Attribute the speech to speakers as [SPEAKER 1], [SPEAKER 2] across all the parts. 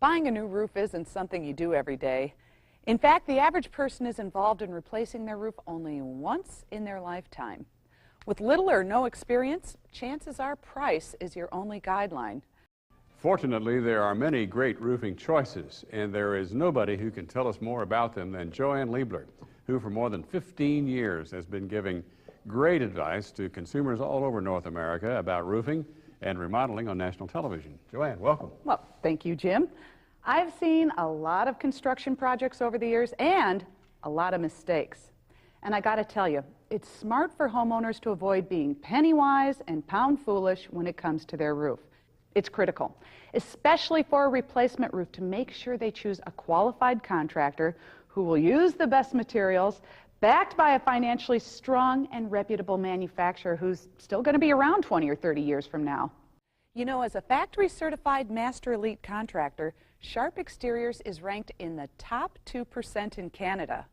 [SPEAKER 1] Buying a new roof isn't something you do every day. In fact, the average person is involved in replacing their roof only once in their lifetime. With little or no experience, chances are price is your only guideline.
[SPEAKER 2] Fortunately, there are many great roofing choices, and there is nobody who can tell us more about them than Joanne Liebler, who for more than 15 years has been giving great advice to consumers all over North America about roofing and remodeling on national television. Joanne, welcome.
[SPEAKER 1] Well, thank you, Jim. I've seen a lot of construction projects over the years and a lot of mistakes. And I got to tell you, it's smart for homeowners to avoid being penny-wise and pound-foolish when it comes to their roof. It's critical, especially for a replacement roof, to make sure they choose a qualified contractor who will use the best materials, backed by a financially strong and reputable manufacturer who's still going to be around 20 or 30 years from now. You know, as a factory-certified Master Elite contractor, Sharp Exteriors is ranked in the top 2% in Canada.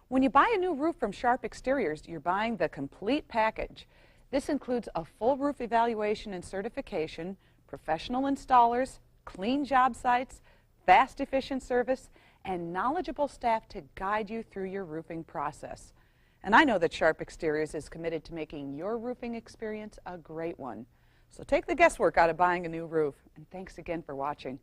[SPEAKER 1] When you buy a new roof from Sharp Exteriors, you're buying the complete package. This includes a full roof evaluation and certification, professional installers, clean job sites, fast, efficient service, and knowledgeable staff to guide you through your roofing process. And I know that Sharp Exteriors is committed to making your roofing experience a great one. So take the guesswork out of buying a new roof. And thanks again for watching.